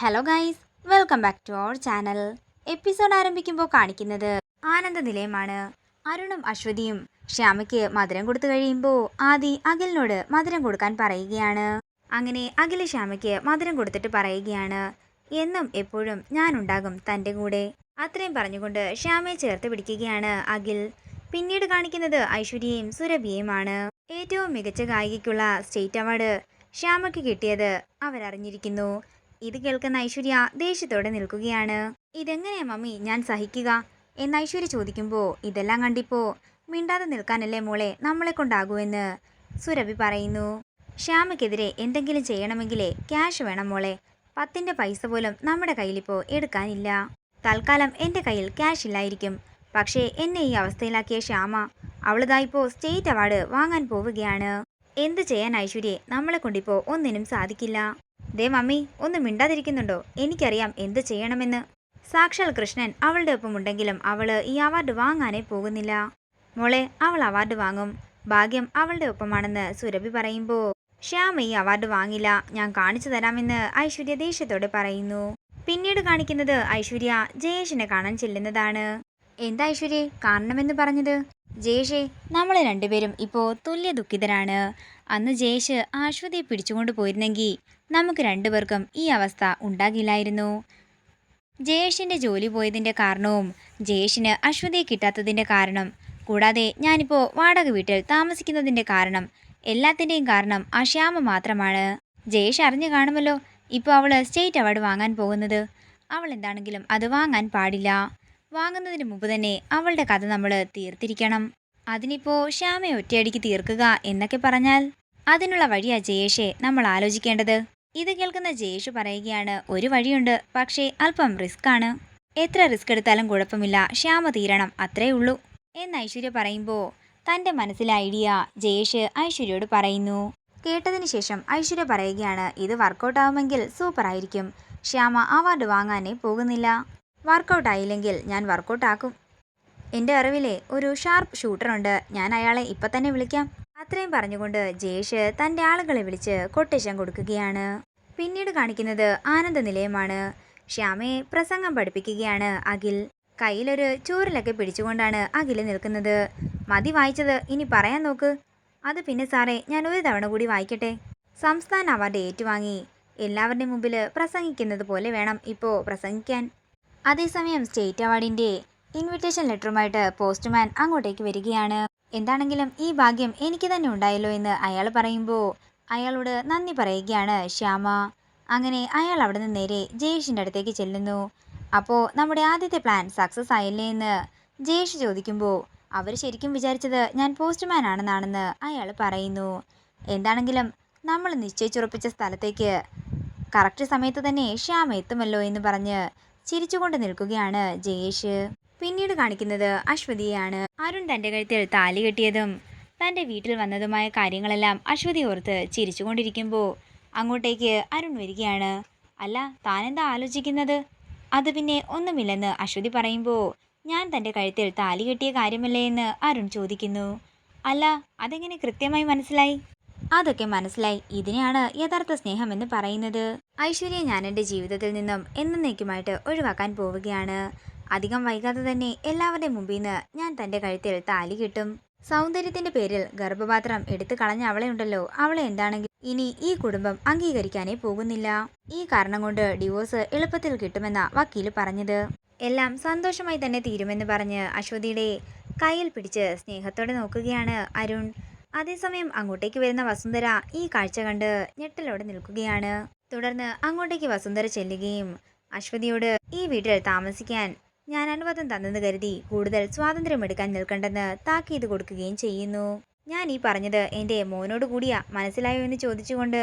Hello guys, welcome back to our channel. Episode ആരംഭിക്കുമ്പോൾ കാണിക്കുന്നത് ആനന്ദ നിലയമാണ്. അരുണും അശ്വതിയും ശ്യാമയ്ക്ക് മധുരം കൊടുത്തു കഴിയുമ്പോൾ ആദി അഖിലിനോട് മധുരം കൊടുക്കാൻ പറയുകയാണ്. അങ്ങനെ അഖില് ശ്യാമയ്ക്ക് മധുരം കൊടുത്തിട്ട് പറയുകയാണ്, എന്നും എപ്പോഴും ഞാനുണ്ടാകും തൻ്റെ കൂടെ. അത്രയും പറഞ്ഞുകൊണ്ട് ശ്യാമയെ ചേർത്ത് പിടിക്കുകയാണ് അഖിൽ. പിന്നീട് കാണിക്കുന്നത് ഐശ്വര്യയും സുരഭിയുമാണ്. ഏറ്റവും മികച്ച ഗായികയ്ക്കുള്ള സ്റ്റേറ്റ് അവാർഡ് ശ്യാമയ്ക്ക് കിട്ടിയത് അവരറിഞ്ഞിരിക്കുന്നു. ഇത് കേൾക്കുന്ന ഐശ്വര്യ ദേഷ്യത്തോടെ നിൽക്കുകയാണ്. ഇതെങ്ങനെയാ മമ്മി ഞാൻ സഹിക്കുക എന്ന് ഐശ്വര്യ ചോദിക്കുമ്പോൾ, ഇതെല്ലാം കണ്ടിപ്പോ മിണ്ടാതെ നിൽക്കാനല്ലേ മോളെ നമ്മളെ കൊണ്ടാകുമെന്ന് സുരഭി പറയുന്നു. ശ്യാമയ്ക്കെതിരെ എന്തെങ്കിലും ചെയ്യണമെങ്കിലേ ക്യാഷ് വേണം മോളെ. 10ന്റെ പൈസ പോലും നമ്മുടെ കയ്യിലിപ്പോൾ എടുക്കാനില്ല. തൽക്കാലം എൻ്റെ കയ്യിൽ ക്യാഷ് ഇല്ലായിരിക്കും, പക്ഷേ എന്നെ ഈ അവസ്ഥയിലാക്കിയ ശ്യാമ അവളിതായിപ്പോൾ സ്റ്റേറ്റ് അവാർഡ് വാങ്ങാൻ പോവുകയാണ്. എന്ത് ചെയ്യാൻ ഐശ്വര്യയെ, നമ്മളെ കൊണ്ടിപ്പോൾ ഒന്നിനും സാധിക്കില്ല. ദേ മമ്മി ഒന്ന് മിണ്ടാതിരിക്കുന്നുണ്ടോ? എനിക്കറിയാം എന്ത് ചെയ്യണമെന്ന്. സാക്ഷാൽ കൃഷ്ണൻ അവളുടെ ഒപ്പമുണ്ടെങ്കിലും അവള് ഈ അവാർഡ് വാങ്ങാനേ പോകുന്നില്ല. മോളെ, അവൾ അവാർഡ് വാങ്ങും, ഭാഗ്യം അവളുടെ ഒപ്പമാണെന്ന് സുരഭി പറയുമ്പോൾ, ശ്യാമ ഈ അവാർഡ് വാങ്ങില്ല, ഞാൻ കാണിച്ചു തരാമെന്ന് ഐശ്വര്യ ദേഷ്യത്തോടെ പറയുന്നു. പിന്നീട് കാണിക്കുന്നത് ഐശ്വര്യ ജയേഷിനെ കാണാൻ ചെല്ലുന്നതാണ്. എന്താ ഐശ്വര്യ കാണണമെന്ന് പറഞ്ഞത്? ജയേഷേ, നമ്മൾ രണ്ടുപേരും ഇപ്പോൾ തുല്യ ദുഃഖിതരാണ്. അന്ന് ജയേഷ് അശ്വതിയെ പിടിച്ചുകൊണ്ട് പോയിരുന്നെങ്കിൽ നമുക്ക് രണ്ടുപേർക്കും ഈ അവസ്ഥ ഉണ്ടാകില്ലായിരുന്നു. ജയേഷിൻ്റെ ജോലി പോയതിൻ്റെ കാരണവും ജയേഷിന് അശ്വതിയെ കിട്ടാത്തതിൻ്റെ കാരണം, കൂടാതെ ഞാനിപ്പോൾ വാടക വീട്ടിൽ താമസിക്കുന്നതിൻ്റെ കാരണം, എല്ലാത്തിൻ്റെയും കാരണം ആ ശ്യാമ മാത്രമാണ്. ജയേഷ് അറിഞ്ഞു കാണുമല്ലോ ഇപ്പോൾ അവൾ സ്റ്റേറ്റ് അവാർഡ് വാങ്ങാൻ പോകുന്നത്. അവൾ എന്താണെങ്കിലും അത് വാങ്ങാൻ പാടില്ല. വാങ്ങുന്നതിന് മുമ്പ് തന്നെ അവളുടെ കഥ നമ്മൾ തീർത്തിരിക്കണം. അതിനിപ്പോൾ ശ്യാമയെ ഒറ്റയടിക്ക് തീർക്കുക എന്നൊക്കെ പറഞ്ഞാൽ അതിനുള്ള വഴിയാ ജയേഷെ നമ്മൾ ആലോചിക്കേണ്ടത്. ഇത് കേൾക്കുന്ന ജയേഷ് പറയുകയാണ്, ഒരു വഴിയുണ്ട്, പക്ഷേ അല്പം റിസ്ക് ആണ്. എത്ര റിസ്ക് എടുത്താലും കുഴപ്പമില്ല, ശ്യാമ തീരണം, അത്രേ ഉള്ളൂ എന്ന് ഐശ്വര്യ പറയുമ്പോൾ തൻ്റെ മനസ്സിലെ ഐഡിയ ജയേഷ് ഐശ്വര്യയോട് പറയുന്നു. കേട്ടതിന് ശേഷം ഐശ്വര്യ പറയുകയാണ്, ഇത് വർക്കൗട്ട് ആവുമെങ്കിൽ സൂപ്പർ ആയിരിക്കും. ശ്യാമ അവാർഡ് വാങ്ങാനേ പോകുന്നില്ല. വർക്കൗട്ട് ആയില്ലെങ്കിൽ ഞാൻ വർക്കൗട്ട് ആക്കും. എൻ്റെ അറിവിലെ ഒരു ഷാർപ്പ് ഷൂട്ടറുണ്ട്, ഞാൻ അയാളെ ഇപ്പം തന്നെ വിളിക്കാം. അത്രയും പറഞ്ഞുകൊണ്ട് ജയേഷ് തൻ്റെ ആളുകളെ വിളിച്ച് കൊട്ടേഷൻ കൊടുക്കുകയാണ്. പിന്നീട് കാണിക്കുന്നത് ആനന്ദ നിലയമാണ്. ശ്യാമയെ പ്രസംഗം പഠിപ്പിക്കുകയാണ് അഖിൽ. കയ്യിലൊരു ചൂരലൊക്കെ പിടിച്ചുകൊണ്ടാണ് അഖിൽ നിൽക്കുന്നത്. മതി വായിച്ചത്, ഇനി പറയാൻ നോക്ക്. അത് പിന്നെ സാറേ, ഞാൻ ഒരു തവണ കൂടി വായിക്കട്ടെ. സംസ്ഥാന അവാർഡ് ഏറ്റുവാങ്ങി എല്ലാവരുടെയും മുമ്പിൽ പ്രസംഗിക്കുന്നത് പോലെ വേണം ഇപ്പോൾ പ്രസംഗിക്കാൻ. അതേസമയം സ്റ്റേറ്റ് അവാർഡിൻ്റെ ഇൻവിറ്റേഷൻ ലെറ്ററുമായിട്ട് പോസ്റ്റ്മാൻ അങ്ങോട്ടേക്ക് വരികയാണ്. എന്താണെങ്കിലും ഈ ഭാഗ്യം എനിക്ക് തന്നെ ഉണ്ടായല്ലോ എന്ന് അയാൾ പറയുമ്പോൾ അയാളോട് നന്ദി പറയുകയാണ് ശ്യാമ. അങ്ങനെ അയാൾ അവിടെ നിന്ന് നേരെ ജയേഷിൻ്റെ അടുത്തേക്ക് ചെല്ലുന്നു. അപ്പോൾ നമ്മുടെ ആദ്യത്തെ പ്ലാൻ സക്സസ് ആയില്ലേ എന്ന് ജയേഷ് ചോദിക്കുമ്പോൾ, അവർ ശരിക്കും വിചാരിച്ചത് ഞാൻ പോസ്റ്റ്മാൻ ആണെന്നാണെന്ന് അയാൾ പറയുന്നു. എന്താണെങ്കിലും നമ്മൾ നിശ്ചയിച്ചുറപ്പിച്ച സ്ഥലത്തേക്ക് കറക്റ്റ് സമയത്ത് തന്നെ ശ്യാമ എത്തുമല്ലോ എന്ന് പറഞ്ഞ് ചിരിച്ചുകൊണ്ട് നിൽക്കുകയാണ് ജയേഷ്. പിന്നീട് കാണിക്കുന്നത് അശ്വതിയാണ്. അരുൺ തൻ്റെ കഴുത്തിൽ താലി കെട്ടിയതും തൻ്റെ വീട്ടിൽ വന്നതുമായ കാര്യങ്ങളെല്ലാം അശ്വതി ഓർത്ത് ചിരിച്ചുകൊണ്ടിരിക്കുമ്പോൾ അങ്ങോട്ടേക്ക് അരുൺ വരികയാണ്. അല്ല, താനെന്താ ആലോചിക്കുന്നത്? അത് പിന്നെ ഒന്നുമില്ലെന്ന് അശ്വതി പറയുമ്പോൾ, ഞാൻ തൻ്റെ കഴുത്തിൽ താലി കെട്ടിയ കാര്യമല്ലേ എന്ന് അരുൺ ചോദിക്കുന്നു. അല്ല, അതെങ്ങനെ കൃത്യമായി മനസ്സിലായി? അതൊക്കെ മനസ്സിലായി, ഇതിനെയാണ് യഥാർത്ഥ സ്നേഹം എന്ന് പറയുന്നത്. ഐശ്വര്യ ഞാൻ എൻ്റെ ജീവിതത്തിൽ നിന്നും എന്നേക്കുമായിട്ട് ഒഴിവാക്കാൻ പോവുകയാണ്. അധികം വൈകാതെ തന്നെ എല്ലാവരുടെയും മുമ്പിൽ നിന്ന് ഞാൻ തൻ്റെ കഴുത്തിൽ താലി കിട്ടും. സൗന്ദര്യത്തിൻ്റെ പേരിൽ ഗർഭപാത്രം എടുത്തു കളഞ്ഞ അവളെ ഉണ്ടല്ലോ, അവളെ എന്താണെങ്കിൽ ഇനി ഈ കുടുംബം അംഗീകരിക്കാനേ പോകുന്നില്ല. ഈ കാരണം കൊണ്ട് ഡിവോഴ്സ് എളുപ്പത്തിൽ കിട്ടുമെന്ന വക്കീൽ പറഞ്ഞത്. എല്ലാം സന്തോഷമായി തന്നെ തീരുമെന്ന് പറഞ്ഞ് അശ്വതിയുടെ കയ്യിൽ പിടിച്ച് സ്നേഹത്തോടെ നോക്കുകയാണ് അരുൺ. അതേസമയം അങ്ങോട്ടേക്ക് വരുന്ന വസുന്ധര ഈ കാഴ്ച കണ്ട് ഞെട്ടലോടെ നിൽക്കുകയാണ്. തുടർന്ന് അങ്ങോട്ടേക്ക് വസുന്ധര ചെല്ലുകയും അശ്വതിയോട് ഈ വീട്ടിൽ താമസിക്കാൻ ഞാൻ അനുവാദം തന്നെന്ന് കരുതി കൂടുതൽ സ്വാതന്ത്ര്യമെടുക്കാൻ നിൽക്കണ്ടെന്ന് താക്കീത് കൊടുക്കുകയും ചെയ്യുന്നു. ഞാൻ ഈ പറഞ്ഞത് എൻ്റെ മോനോട് കൂടിയാ, മനസ്സിലായോ എന്ന് ചോദിച്ചുകൊണ്ട്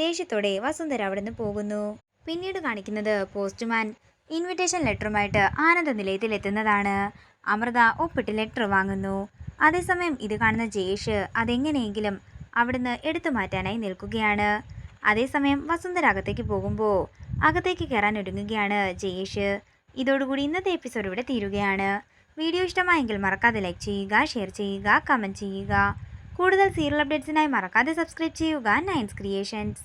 ദേഷ്യത്തോടെ വസുന്ധര അവിടെ നിന്ന് പോകുന്നു. പിന്നീട് കാണിക്കുന്നത് പോസ്റ്റ്മാൻ ഇൻവിറ്റേഷൻ ലെറ്ററുമായിട്ട് ആനന്ദ നിലയത്തിൽ എത്തുന്നതാണ്. അമൃത ഒപ്പിട്ട് ലെറ്റർ വാങ്ങുന്നു. അതേസമയം ഇത് കാണുന്ന ജയേഷ് അതെങ്ങനെയെങ്കിലും അവിടുന്ന് എടുത്തു മാറ്റാനായി നിൽക്കുകയാണ്. അതേസമയം വസുന്ധര അകത്തേക്ക് പോകുമ്പോൾ അകത്തേക്ക് കയറാൻ ഒരുങ്ങുകയാണ് ജയേഷ്. ഇതോടുകൂടി ഇന്നത്തെ എപ്പിസോഡ് ഇവിടെ തീരുകയാണ്. വീഡിയോ ഇഷ്ടമായെങ്കിൽ മറക്കാതെ ലൈക്ക് ചെയ്യുക, ഷെയർ ചെയ്യുക, കമൻറ്റ് ചെയ്യുക. കൂടുതൽ സീരിയൽ അപ്ഡേറ്റ്സിനായി മറക്കാതെ സബ്സ്ക്രൈബ് ചെയ്യുക നയൻസ് ക്രിയേഷൻസ്.